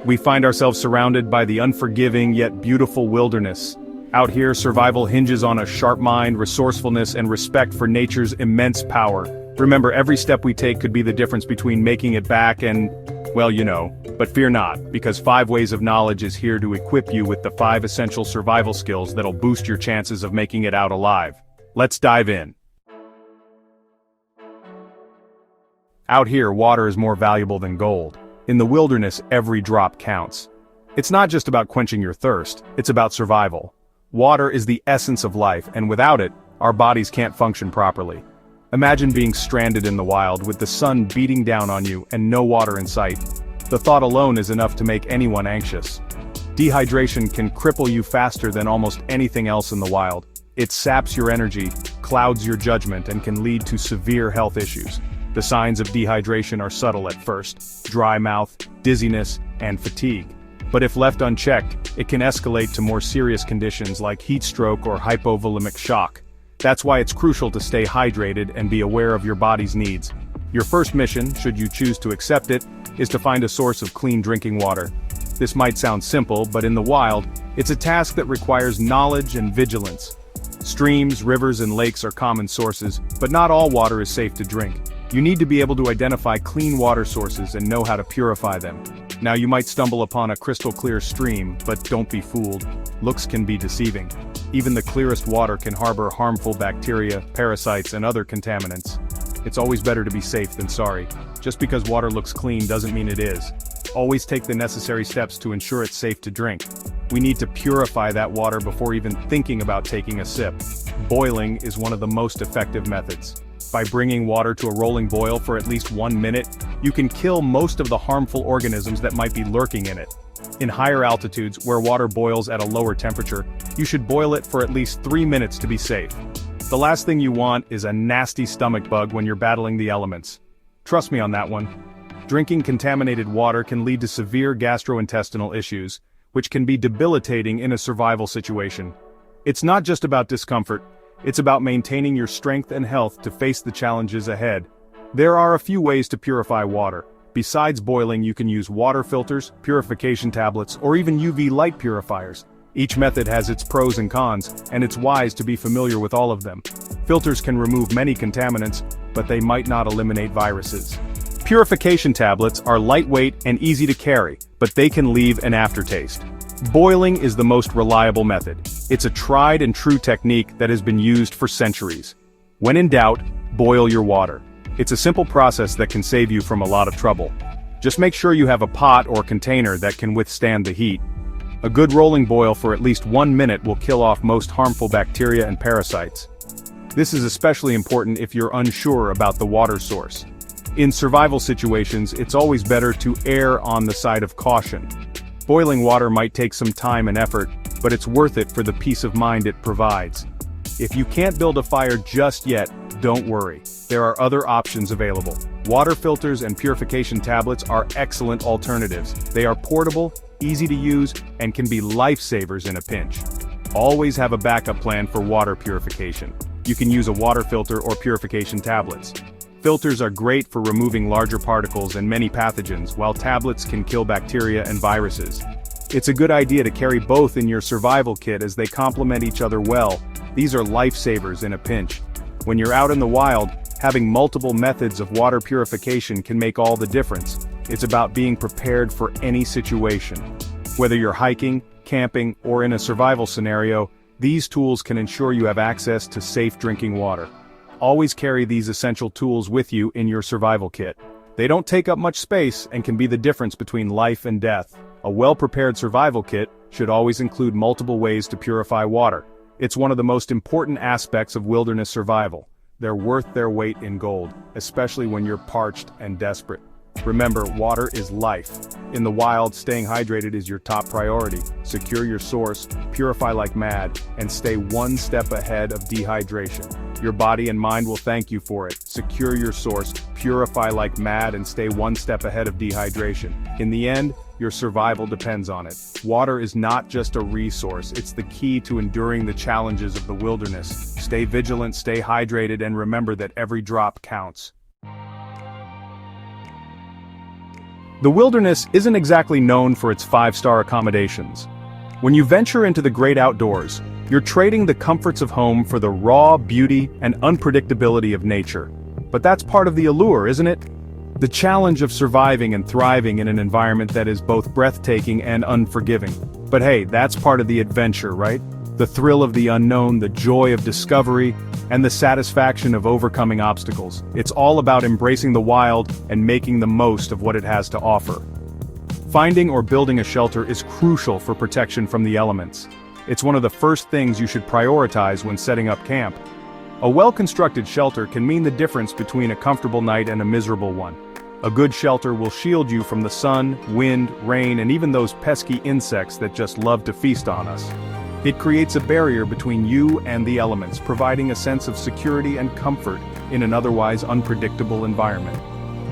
We find ourselves surrounded by the unforgiving yet beautiful wilderness. Out here, survival hinges on a sharp mind, resourcefulness, and respect for nature's immense power. Remember, every step we take could be the difference between making it back and, well, you know. But fear not, because 5 Ways of Knowledge is here to equip you with the 5 essential survival skills that'll boost your chances of making it out alive. Let's dive in. Out here, water is more valuable than gold. In the wilderness, every drop counts. It's not just about quenching your thirst, it's about survival. Water is the essence of life, and without it, our bodies can't function properly. Imagine being stranded in the wild with the sun beating down on you and no water in sight. The thought alone is enough to make anyone anxious. Dehydration can cripple you faster than almost anything else in the wild. It saps your energy, clouds your judgment, and can lead to severe health issues. The signs of dehydration are subtle at first: dry mouth, dizziness, and fatigue. But if left unchecked, it can escalate to more serious conditions like heat stroke or hypovolemic shock. That's why it's crucial to stay hydrated and be aware of your body's needs. Your first mission, should you choose to accept it, is to find a source of clean drinking water. This might sound simple, but in the wild, it's a task that requires knowledge and vigilance. Streams, rivers, and lakes are common sources, but not all water is safe to drink. You need to be able to identify clean water sources and know how to purify them. Now, you might stumble upon a crystal clear stream, but don't be fooled. Looks can be deceiving. Even the clearest water can harbor harmful bacteria, parasites, and other contaminants. It's always better to be safe than sorry. Just because water looks clean doesn't mean it is. Always take the necessary steps to ensure it's safe to drink. We need to purify that water before even thinking about taking a sip. Boiling is one of the most effective methods. By bringing water to a rolling boil for at least 1 minute, you can kill most of the harmful organisms that might be lurking in it. In higher altitudes, where water boils at a lower temperature, you should boil it for at least 3 minutes to be safe. The last thing you want is a nasty stomach bug when you're battling the elements. Trust me on that one. Drinking contaminated water can lead to severe gastrointestinal issues, which can be debilitating in a survival situation. It's not just about discomfort. It's about maintaining your strength and health to face the challenges ahead. There are a few ways to purify water. Besides boiling, you can use water filters, purification tablets, or even UV light purifiers. Each method has its pros and cons, and it's wise to be familiar with all of them. Filters can remove many contaminants, but they might not eliminate viruses. Purification tablets are lightweight and easy to carry, but they can leave an aftertaste. Boiling is the most reliable method. It's a tried and true technique that has been used for centuries. When in doubt, boil your water. It's a simple process that can save you from a lot of trouble. Just make sure you have a pot or container that can withstand the heat. A good rolling boil for at least 1 minute will kill off most harmful bacteria and parasites. This is especially important if you're unsure about the water source. In survival situations, it's always better to err on the side of caution. Boiling water might take some time and effort, but it's worth it for the peace of mind it provides. If you can't build a fire just yet, don't worry. There are other options available. Water filters and purification tablets are excellent alternatives. They are portable, easy to use, and can be lifesavers in a pinch. Always have a backup plan for water purification. You can use a water filter or purification tablets. Filters are great for removing larger particles and many pathogens, while tablets can kill bacteria and viruses. It's a good idea to carry both in your survival kit as they complement each other well. These are lifesavers in a pinch. When you're out in the wild, having multiple methods of water purification can make all the difference. It's about being prepared for any situation. Whether you're hiking, camping, or in a survival scenario, these tools can ensure you have access to safe drinking water. Always carry these essential tools with you in your survival kit. They don't take up much space and can be the difference between life and death. A well-prepared survival kit should always include multiple ways to purify water. It's one of the most important aspects of wilderness survival. They're worth their weight in gold, especially when you're parched and desperate. Remember, water is life. In the wild, staying hydrated is your top priority. Secure your source, purify like mad, and stay one step ahead of dehydration. Your body and mind will thank you for it. Secure your source, purify like mad, and stay one step ahead of dehydration. In the end, your survival depends on it. Water is not just a resource, it's the key to enduring the challenges of the wilderness. Stay vigilant, stay hydrated, and remember that every drop counts. The wilderness isn't exactly known for its five-star accommodations. When you venture into the great outdoors, you're trading the comforts of home for the raw beauty and unpredictability of nature. But that's part of the allure, isn't it? The challenge of surviving and thriving in an environment that is both breathtaking and unforgiving. But hey, that's part of the adventure, right? The thrill of the unknown, the joy of discovery, and the satisfaction of overcoming obstacles. It's all about embracing the wild and making the most of what it has to offer. Finding or building a shelter is crucial for protection from the elements. It's one of the first things you should prioritize when setting up camp. A well-constructed shelter can mean the difference between a comfortable night and a miserable one. A good shelter will shield you from the sun, wind, rain, and even those pesky insects that just love to feast on us. It creates a barrier between you and the elements, providing a sense of security and comfort in an otherwise unpredictable environment.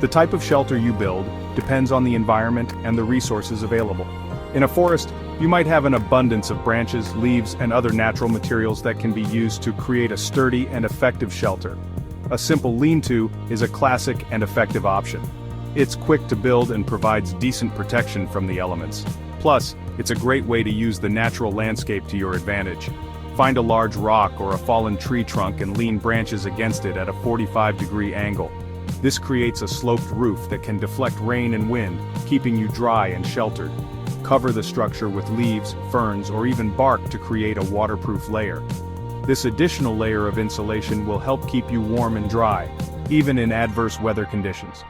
The type of shelter you build depends on the environment and the resources available. In a forest, you might have an abundance of branches, leaves, and other natural materials that can be used to create a sturdy and effective shelter. A simple lean-to is a classic and effective option. It's quick to build and provides decent protection from the elements. Plus, it's a great way to use the natural landscape to your advantage. Find a large rock or a fallen tree trunk and lean branches against it at a 45-degree angle. This creates a sloped roof that can deflect rain and wind, keeping you dry and sheltered. Cover the structure with leaves, ferns, or even bark to create a waterproof layer. This additional layer of insulation will help keep you warm and dry, even in adverse weather conditions.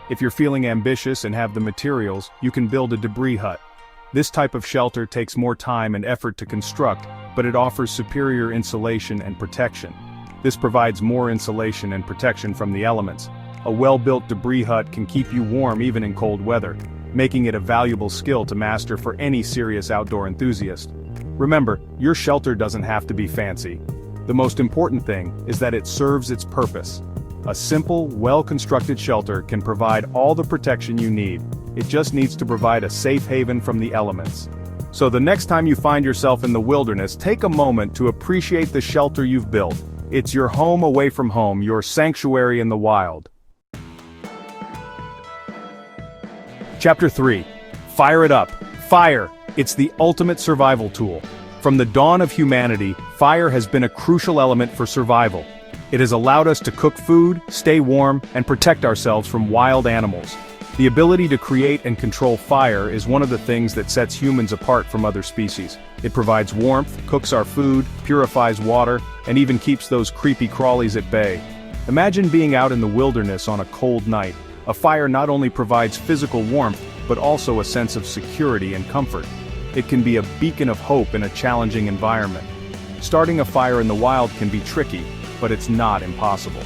If you're feeling ambitious and have the materials, you can build a debris hut. This type of shelter takes more time and effort to construct, but it offers superior insulation and protection. This provides more insulation and protection from the elements. A well-built debris hut can keep you warm even in cold weather, making it a valuable skill to master for any serious outdoor enthusiast. Remember, your shelter doesn't have to be fancy. The most important thing is that it serves its purpose. A simple, well-constructed shelter can provide all the protection you need. It just needs to provide a safe haven from the elements. So the next time you find yourself in the wilderness, take a moment to appreciate the shelter you've built. It's your home away from home, your sanctuary in the wild. Chapter 3. Fire it up. Fire. It's the ultimate survival tool. From the dawn of humanity, fire has been a crucial element for survival. It has allowed us to cook food, stay warm, and protect ourselves from wild animals. The ability to create and control fire is one of the things that sets humans apart from other species. It provides warmth, cooks our food, purifies water, and even keeps those creepy crawlies at bay. Imagine being out in the wilderness on a cold night. A fire not only provides physical warmth, but also a sense of security and comfort. It can be a beacon of hope in a challenging environment. Starting a fire in the wild can be tricky, but it's not impossible.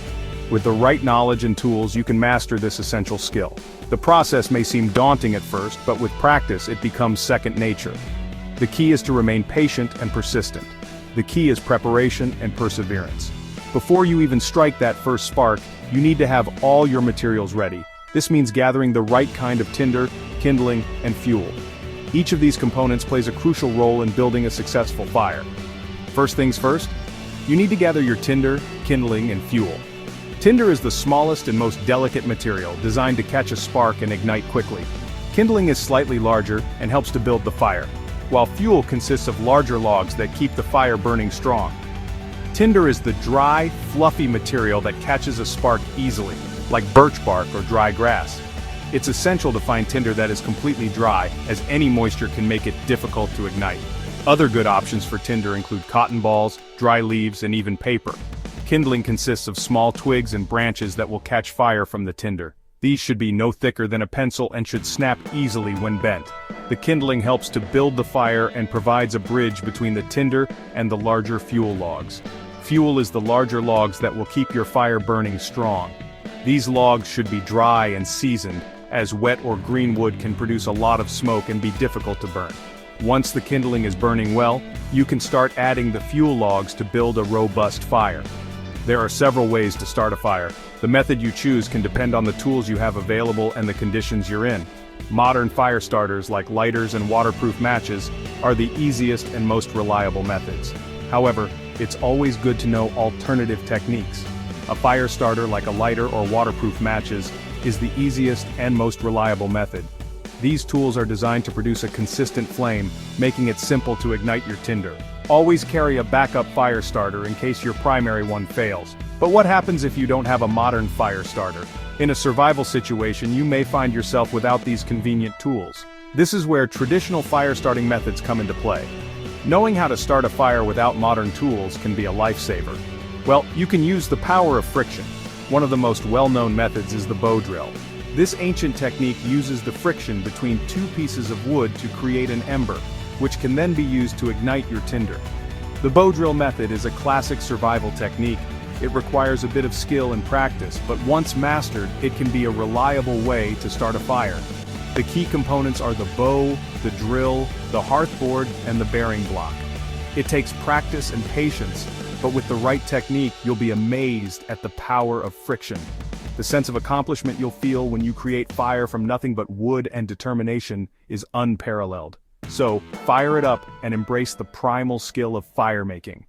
With the right knowledge and tools, you can master this essential skill. The process may seem daunting at first, but with practice it becomes second nature. The key is to remain patient and persistent. The key is preparation and perseverance. Before you even strike that first spark, you need to have all your materials ready. This means gathering the right kind of tinder, kindling, and fuel. Each of these components plays a crucial role in building a successful fire. First things first, you need to gather your tinder, kindling, and fuel. Tinder is the smallest and most delicate material, designed to catch a spark and ignite quickly. Kindling is slightly larger and helps to build the fire, while fuel consists of larger logs that keep the fire burning strong. Tinder is the dry, fluffy material that catches a spark easily, like birch bark or dry grass. It's essential to find tinder that is completely dry, as any moisture can make it difficult to ignite. Other good options for tinder include cotton balls, dry leaves, and even paper. Kindling consists of small twigs and branches that will catch fire from the tinder. These should be no thicker than a pencil and should snap easily when bent. The kindling helps to build the fire and provides a bridge between the tinder and the larger fuel logs. Fuel is the larger logs that will keep your fire burning strong. These logs should be dry and seasoned, as wet or green wood can produce a lot of smoke and be difficult to burn. Once the kindling is burning well, you can start adding the fuel logs to build a robust fire. There are several ways to start a fire. The method you choose can depend on the tools you have available and the conditions you're in. Modern fire starters like lighters and waterproof matches are the easiest and most reliable methods. However, it's always good to know alternative techniques. A fire starter like a lighter or waterproof matches is the easiest and most reliable method. These tools are designed to produce a consistent flame, making it simple to ignite your tinder. Always carry a backup fire starter in case your primary one fails. But what happens if you don't have a modern fire starter? In a survival situation, you may find yourself without these convenient tools. This is where traditional fire starting methods come into play. Knowing how to start a fire without modern tools can be a lifesaver. Well, you can use the power of friction. One of the most well-known methods is the bow drill. This ancient technique uses the friction between two pieces of wood to create an ember, which can then be used to ignite your tinder. The bow drill method is a classic survival technique. It requires a bit of skill and practice, but once mastered, it can be a reliable way to start a fire. The key components are the bow, the drill, the hearthboard, and the bearing block. It takes practice and patience, but with the right technique, you'll be amazed at the power of friction. The sense of accomplishment you'll feel when you create fire from nothing but wood and determination is unparalleled. So, fire it up and embrace the primal skill of fire making.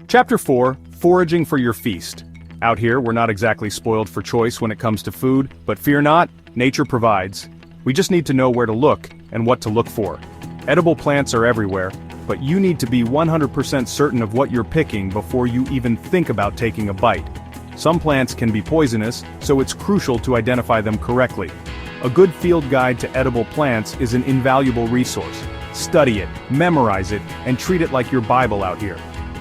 Chapter 4, Foraging for your feast. Out here, we're not exactly spoiled for choice when it comes to food, but fear not, nature provides. We just need to know where to look and what to look for. Edible plants are everywhere, but you need to be 100% certain of what you're picking before you even think about taking a bite. Some plants can be poisonous, so it's crucial to identify them correctly. A good field guide to edible plants is an invaluable resource. Study it, memorize it, and treat it like your Bible out here.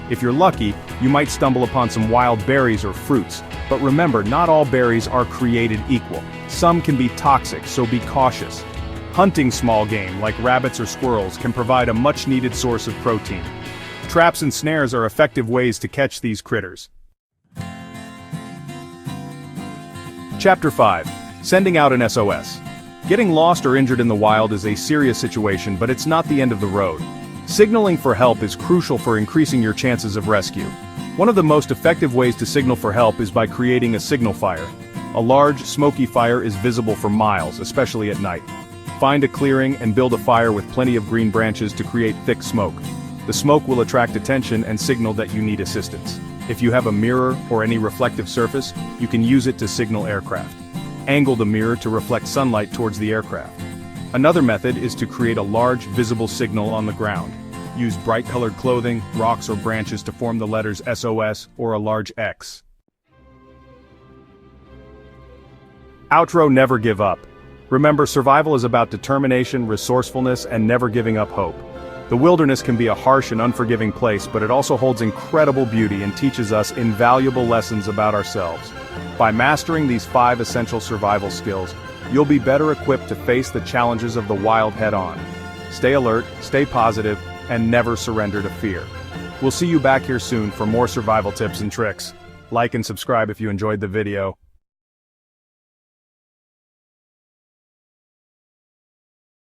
If you're lucky, you might stumble upon some wild berries or fruits, but remember, not all berries are created equal. Some can be toxic, so be cautious. Hunting small game, like rabbits or squirrels, can provide a much-needed source of protein. Traps and snares are effective ways to catch these critters. Chapter 5. Sending out an SOS. Getting lost or injured in the wild is a serious situation, but it's not the end of the road. Signaling for help is crucial for increasing your chances of rescue. One of the most effective ways to signal for help is by creating a signal fire. A large, smoky fire is visible for miles, especially at night. Find a clearing and build a fire with plenty of green branches to create thick smoke. The smoke will attract attention and signal that you need assistance. If you have a mirror or any reflective surface, you can use it to signal aircraft. Angle the mirror to reflect sunlight towards the aircraft. Another method is to create a large, visible signal on the ground. Use bright-colored clothing, rocks or branches to form the letters SOS or a large X. Outro: Never give up. Remember, survival is about determination, resourcefulness, and never giving up hope. The wilderness can be a harsh and unforgiving place, but it also holds incredible beauty and teaches us invaluable lessons about ourselves. By mastering these 5 essential survival skills, you'll be better equipped to face the challenges of the wild head-on. Stay alert, stay positive, and never surrender to fear. We'll see you back here soon for more survival tips and tricks. Like and subscribe if you enjoyed the video.